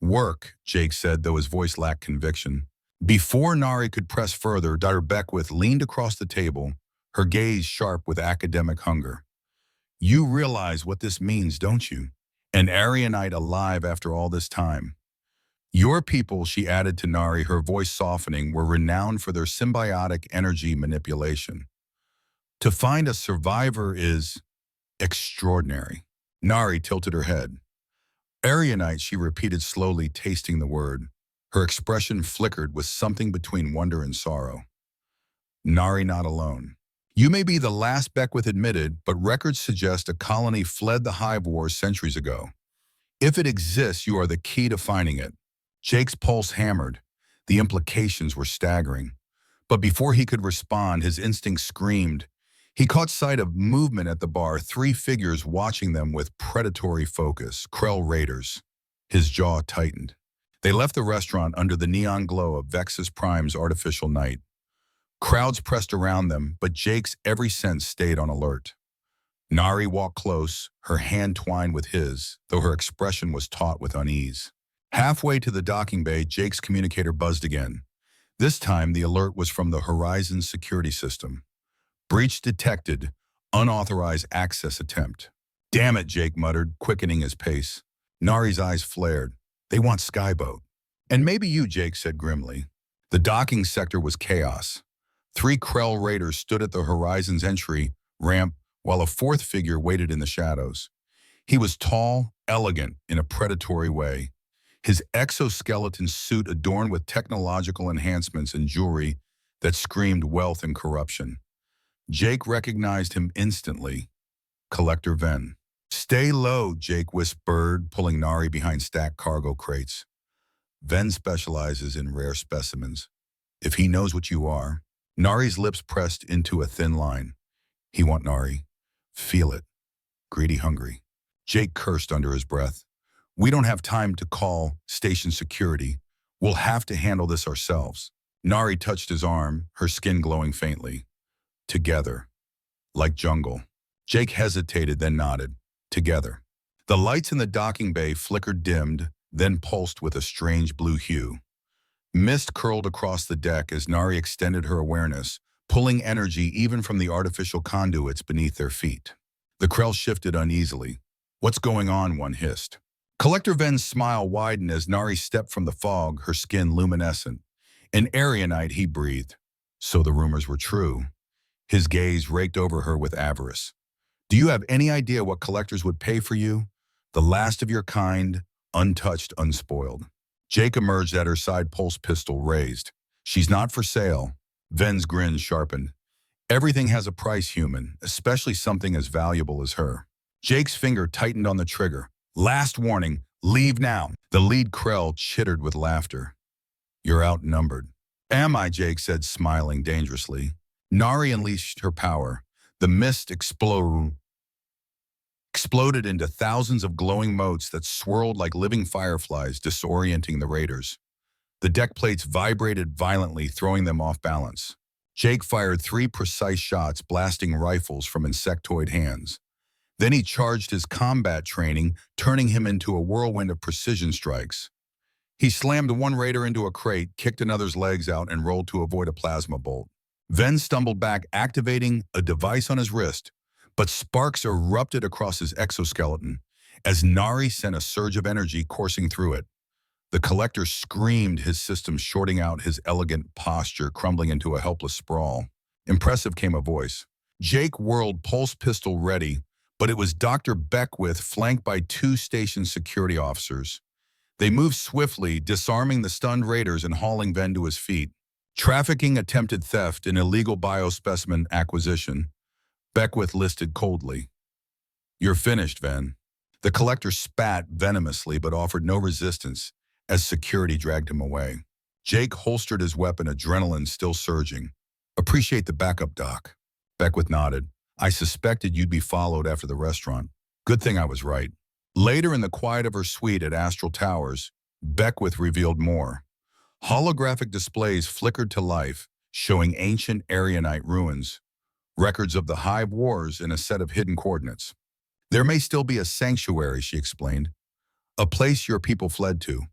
work," Jake said, though his voice lacked conviction. Before Nari could press further, Dr. Beckwith leaned across the table, her gaze sharp with academic hunger. "You realize what this means, don't you? An Aryanite alive after all this time. Your people," she added to Nari, her voice softening, "were renowned for their symbiotic energy manipulation. To find a survivor is extraordinary." Nari tilted her head. "Aryanite," she repeated slowly, tasting the word. Her expression flickered with something between wonder and sorrow. "Nari not alone. You may be the last," Beckwith admitted, "but records suggest a colony fled the hive wars centuries ago. If it exists, you are the key to finding it." Jake's pulse hammered. The implications were staggering. But before he could respond, his instinct screamed. He caught sight of movement at the bar, 3 figures watching them with predatory focus, Krell raiders. His jaw tightened. They left the restaurant under the neon glow of Vexus Prime's artificial night. Crowds pressed around them, but Jake's every sense stayed on alert. Nari walked close, her hand twined with his, though her expression was taut with unease. Halfway to the docking bay, Jake's communicator buzzed again. This time, the alert was from the Horizon security system. "Breach detected. Unauthorized access attempt." "Damn it," Jake muttered, quickening his pace. Nari's eyes flared. "They want Skyboat." "And maybe you," Jake said grimly. The docking sector was chaos. 3 Krell raiders stood at the Horizon's entry ramp, while a 4th figure waited in the shadows. He was tall, elegant in a predatory way. His exoskeleton suit adorned with technological enhancements and jewelry that screamed wealth and corruption. Jake recognized him instantly. Collector Ven. "Stay low," Jake whispered, pulling Nari behind stacked cargo crates. "Ven specializes in rare specimens. If he knows what you are." Nari's lips pressed into a thin line. "He want Nari. Feel it. Greedy, hungry." Jake cursed under his breath. "We don't have time to call station security. We'll have to handle this ourselves." Nari touched his arm, her skin glowing faintly. "Together. Like jungle." Jake hesitated, then nodded. "Together." The lights in the docking bay flickered, dimmed, then pulsed with a strange blue hue. Mist curled across the deck as Nari extended her awareness, pulling energy even from the artificial conduits beneath their feet. The Krell shifted uneasily. "What's going on?" one hissed. Collector Ven's smile widened as Nari stepped from the fog, her skin luminescent. "An Aryanite," he breathed. So the rumors were true. His gaze raked over her with avarice. "Do you have any idea what collectors would pay for you? The last of your kind, untouched, unspoiled." Jake emerged at her side, pulse pistol raised. "She's not for sale." Ven's grin sharpened. "Everything has a price, human, especially something as valuable as her." Jake's finger tightened on the trigger. "Last warning, leave now." The lead Krell chittered with laughter. "You're outnumbered." "Am I?" Jake said, smiling dangerously. Nari unleashed her power. The mist exploded into thousands of glowing motes that swirled like living fireflies, disorienting the raiders. The deck plates vibrated violently, throwing them off balance. Jake fired 3 precise shots, blasting rifles from insectoid hands. Then he charged his combat training, turning him into a whirlwind of precision strikes. He slammed one raider into a crate, kicked another's legs out, and rolled to avoid a plasma bolt. Ven stumbled back, activating a device on his wrist, but sparks erupted across his exoskeleton as Nari sent a surge of energy coursing through it. The collector screamed, his system shorting out, his elegant posture crumbling into a helpless sprawl. Impressive, came a voice. Jake whirled, pulse pistol ready, but it was Dr. Beckwith, flanked by 2 station security officers. They moved swiftly, disarming the stunned raiders and hauling Ven to his feet. "Trafficking, attempted theft, and illegal biospecimen acquisition," Beckwith listed coldly. "You're finished, Ven." The collector spat venomously but offered no resistance as security dragged him away. Jake holstered his weapon, adrenaline still surging. "Appreciate the backup, Doc." Beckwith nodded. "I suspected you'd be followed after the restaurant. Good thing I was right." Later, in the quiet of her suite at Astral Towers, Beckwith revealed more. Holographic displays flickered to life, showing ancient Aryanite ruins, records of the Hive Wars, and a set of hidden coordinates. "There may still be a sanctuary," she explained, "a place your people fled to.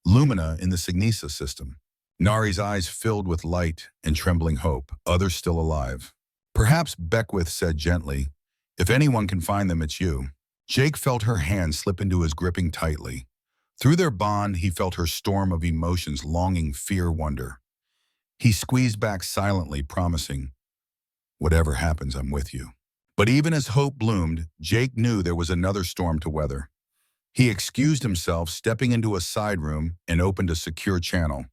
Lumina in the Signisa system." Nari's eyes filled with light and trembling hope, others still alive. "Perhaps," Beckwith said gently, "if anyone can find them, it's you." Jake felt her hand slip into his, gripping tightly. Through their bond, he felt her storm of emotions, longing, fear, wonder. He squeezed back silently, promising, "Whatever happens, I'm with you." But even as hope bloomed, Jake knew there was another storm to weather. He excused himself, stepping into a side room, and opened a secure channel.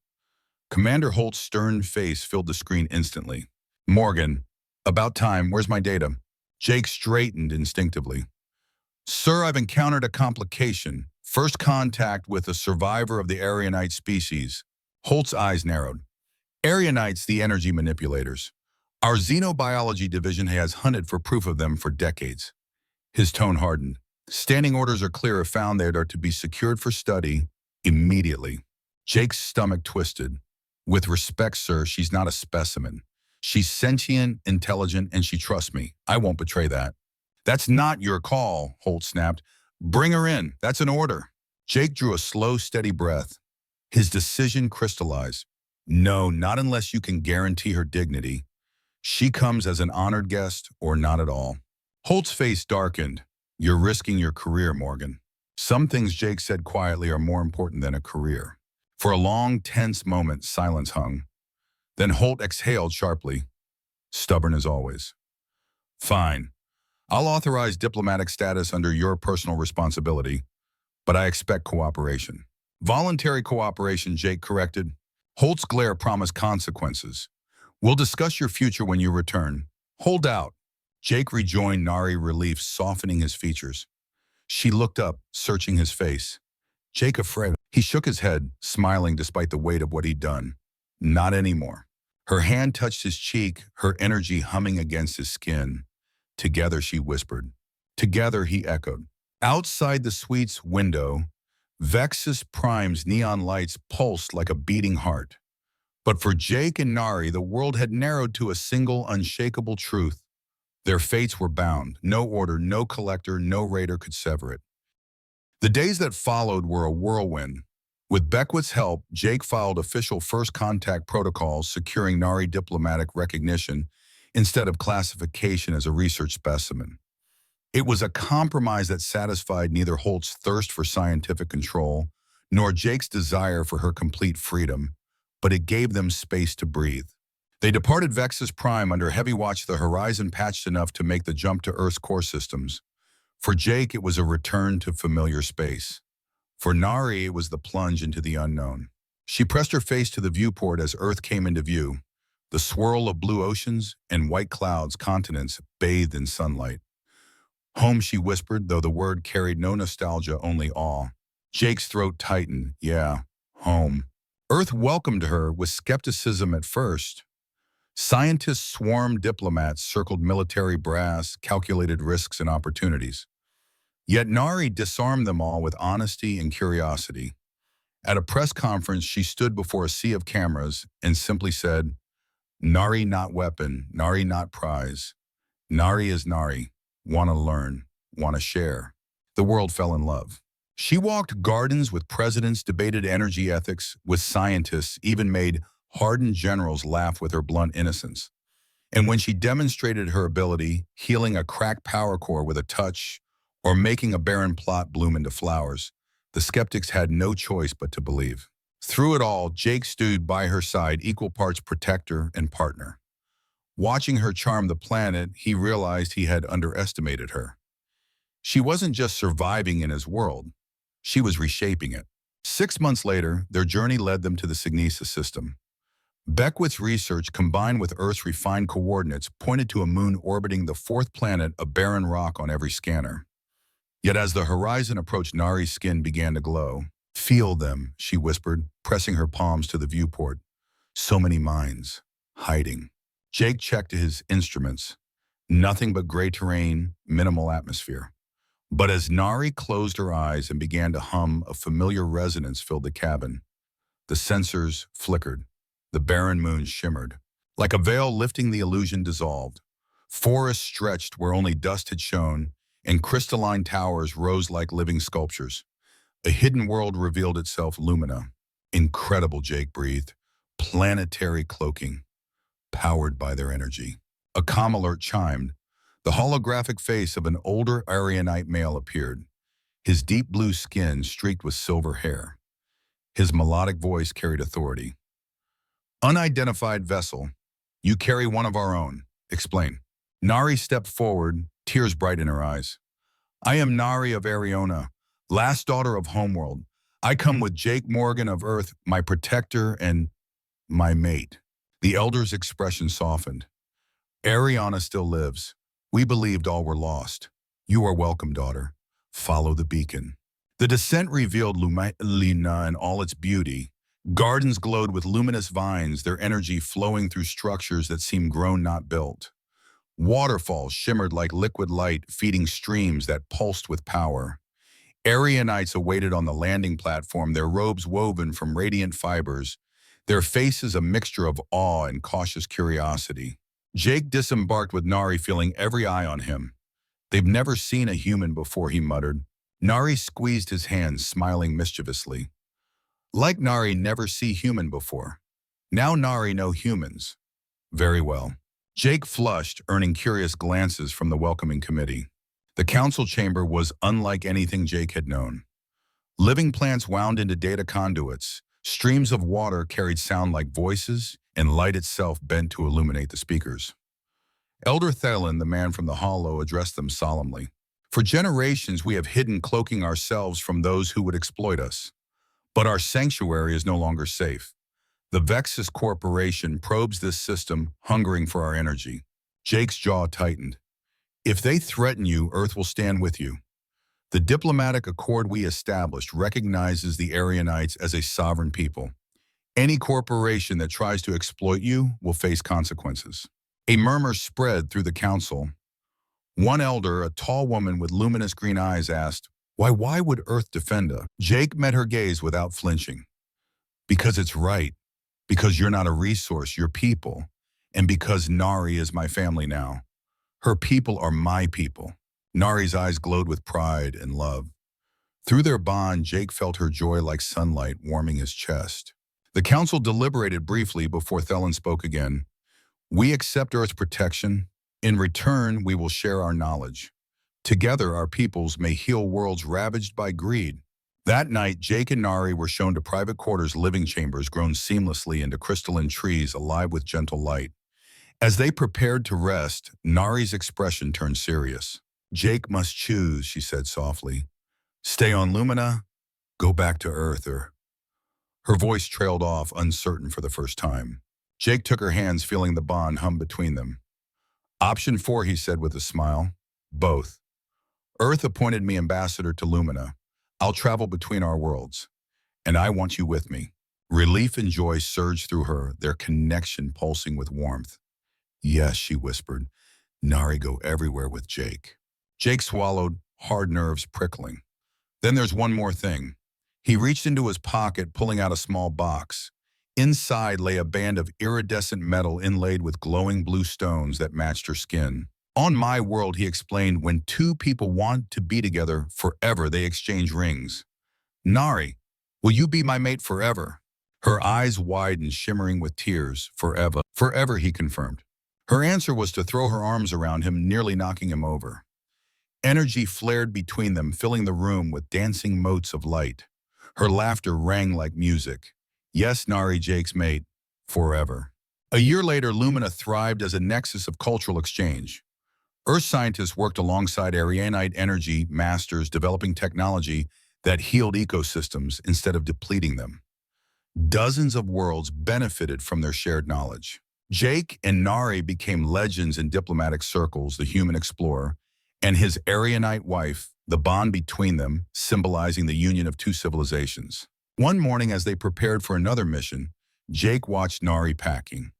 Commander Holt's stern face filled the screen instantly. "Morgan, about time, where's my data?" Jake straightened instinctively. "Sir, I've encountered a complication. First contact with a survivor of the Aryanite species." Holt's eyes narrowed. "Aryanites, the energy manipulators. Our xenobiology division has hunted for proof of them for decades." His tone hardened. "Standing orders are clear if found. They are to be secured for study immediately." Jake's stomach twisted. "With respect, sir, she's not a specimen. She's sentient, intelligent, and she trusts me. I won't betray that." "That's not your call," Holt snapped. "Bring her in. That's an order." Jake drew a slow, steady breath. His decision crystallized. "No, not unless you can guarantee her dignity. She comes as an honored guest or not at all." Holt's face darkened. "You're risking your career, Morgan." "Some things," Jake said quietly, "are more important than a career." For a long, tense moment, silence hung. Then Holt exhaled sharply. Stubborn as always. "Fine. I'll authorize diplomatic status under your personal responsibility, but I expect cooperation." "Voluntary cooperation," Jake corrected. Holt's glare promised consequences. "We'll discuss your future when you return. Hold out." Jake rejoined Nari, relief softening his features. She looked up, searching his face. "Jake afraid." He shook his head, smiling despite the weight of what he'd done. "Not anymore." Her hand touched his cheek, her energy humming against his skin. "Together," she whispered. "Together," he echoed. Outside the suite's window, Vexus Prime's neon lights pulsed like a beating heart. But for Jake and Nari, the world had narrowed to a single unshakable truth. Their fates were bound. No order, no collector, no raider could sever it. The days that followed were a whirlwind. With Beckwith's help, Jake filed official first contact protocols securing Nari diplomatic recognition instead of classification as a research specimen. It was a compromise that satisfied neither Holt's thirst for scientific control nor Jake's desire for her complete freedom, but it gave them space to breathe. They departed Vexus Prime under heavy watch, the horizon patched enough to make the jump to Earth's core systems. For Jake, it was a return to familiar space. For Nari, it was the plunge into the unknown. She pressed her face to the viewport as Earth came into view, the swirl of blue oceans and white clouds, continents bathed in sunlight. Home, she whispered, though the word carried no nostalgia, only awe. Jake's throat tightened. Yeah, home. Earth welcomed her with skepticism at first. Scientists swarmed, diplomats circled, military brass calculated risks and opportunities. Yet Nari disarmed them all with honesty and curiosity. At a press conference, she stood before a sea of cameras and simply said, "Nari not weapon, Nari not prize. Nari is Nari. Want to learn, want to share." The world fell in love. She walked gardens with presidents, debated energy ethics with scientists, even made hardened generals laugh with her blunt innocence. And when she demonstrated her ability, healing a cracked power core with a touch, or making a barren plot bloom into flowers, the skeptics had no choice but to believe. Through it all, Jake stood by her side, equal parts protector and partner. Watching her charm the planet, he realized he had underestimated her. She wasn't just surviving in his world, she was reshaping it. 6 months later, their journey led them to the Cygnus system. Beckwith's research, combined with Earth's refined coordinates, pointed to a moon orbiting the fourth planet, a barren rock on every scanner. Yet as the horizon approached, Nari's skin began to glow. "Feel them," she whispered, pressing her palms to the viewport. "So many minds, hiding." Jake checked his instruments. Nothing but gray terrain, minimal atmosphere. But as Nari closed her eyes and began to hum, a familiar resonance filled the cabin. The sensors flickered. The barren moon shimmered. Like a veil lifting, the illusion dissolved. Forests stretched where only dust had shone, and crystalline towers rose like living sculptures. A hidden world revealed itself, Lumina. Incredible, Jake breathed. Planetary cloaking, powered by their energy. A comm alert chimed. The holographic face of an older Aryanite male appeared, his deep blue skin streaked with silver hair. His melodic voice carried authority. "Unidentified vessel. You carry one of our own. Explain." Nari stepped forward, tears bright in her eyes. "I am Nari of Ariona, last daughter of Homeworld. I come with Jake Morgan of Earth, my protector and my mate." The elder's expression softened. "Ariana still lives. We believed all were lost. You are welcome, daughter. Follow the beacon." The descent revealed Lumina in all its beauty. Gardens glowed with luminous vines, their energy flowing through structures that seemed grown, not built. Waterfalls shimmered like liquid light, feeding streams that pulsed with power. Aryanites awaited on the landing platform, their robes woven from radiant fibers, their faces a mixture of awe and cautious curiosity. Jake disembarked with Nari, feeling every eye on him. "They've never seen a human before," he muttered. Nari squeezed his hand, smiling mischievously. "Like Nari never see human before. Now Nari know humans." "Very well." Jake flushed, earning curious glances from the welcoming committee. The council chamber was unlike anything Jake had known. Living plants wound into data conduits. Streams of water carried sound like voices, and light itself bent to illuminate the speakers. Elder Thelen, the man from the hollow, addressed them solemnly. "For generations we have hidden, cloaking ourselves from those who would exploit us. But our sanctuary is no longer safe. The Vexus Corporation probes this system, hungering for our energy." Jake's jaw tightened. "If they threaten you, Earth will stand with you. The diplomatic accord we established recognizes the Aryanites as a sovereign people. Any corporation that tries to exploit you will face consequences." A murmur spread through the council. One elder, a tall woman with luminous green eyes, asked, Why would Earth defend us?" Jake met her gaze without flinching. "Because it's right. Because you're not a resource, you're people. And because Nari is my family now. Her people are my people." Nari's eyes glowed with pride and love. Through their bond, Jake felt her joy like sunlight warming his chest. The council deliberated briefly before Thelen spoke again. We accept Earth's protection. In return, we will share our knowledge. Together, our peoples may heal worlds ravaged by greed. That night, Jake and Nari were shown to private quarters living chambers grown seamlessly into crystalline trees alive with gentle light. As they prepared to rest, Nari's expression turned serious. Jake must choose, she said softly. Stay on Lumina, go back to Earth, or... Her voice trailed off, uncertain for the first time. Jake took her hands, feeling the bond hum between them. Option 4, he said with a smile. Both. Earth appointed me ambassador to Lumina. I'll travel between our worlds. And I want you with me. Relief and joy surged through her, their connection pulsing with warmth. Yes, she whispered. Nari, go everywhere with Jake. Jake swallowed, hard nerves prickling. Then there's one more thing. He reached into his pocket, pulling out a small box. Inside lay a band of iridescent metal inlaid with glowing blue stones that matched her skin. On my world, he explained, when two people want to be together forever, they exchange rings. Nari, will you be my mate forever? Her eyes widened, shimmering with tears. Forever. Forever, he confirmed. Her answer was to throw her arms around him, nearly knocking him over. Energy flared between them, filling the room with dancing motes of light. Her laughter rang like music. Yes, Nari, Jake's mate. Forever. A year later, Lumina thrived as a nexus of cultural exchange. Earth scientists worked alongside Arianite energy masters, developing technology that healed ecosystems instead of depleting them. Dozens of worlds benefited from their shared knowledge. Jake and Nari became legends in diplomatic circles, the human explorer, and his Arianite wife, the bond between them, symbolizing the union of two civilizations. One morning, as they prepared for another mission, Jake watched Nari packing.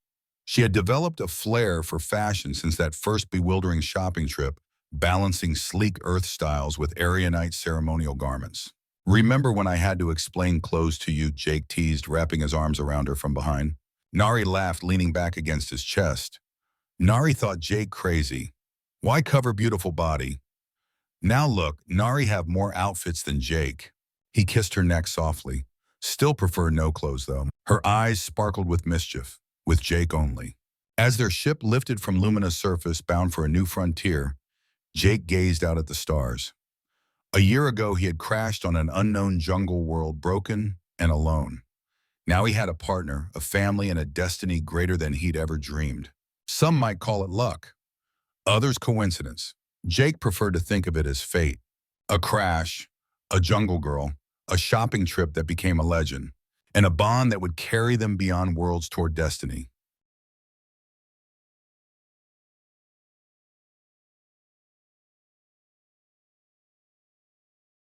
She had developed a flair for fashion since that first bewildering shopping trip, balancing sleek Earth styles with Arianite ceremonial garments. Remember when I had to explain clothes to you, Jake teased, wrapping his arms around her from behind. Nari laughed, leaning back against his chest. Nari thought Jake crazy. Why cover beautiful body? Now look, Nari have more outfits than Jake. He kissed her neck softly. Still prefer no clothes, though. Her eyes sparkled with mischief, with Jake only. As their ship lifted from Lumina's surface, bound for a new frontier, Jake gazed out at the stars. A year ago, he had crashed on an unknown jungle world, broken and alone. Now he had a partner, a family, and a destiny greater than he'd ever dreamed. Some might call it luck, others coincidence. Jake preferred to think of it as fate. A crash, a jungle girl, a shopping trip that became a legend, and a bond that would carry them beyond worlds toward destiny.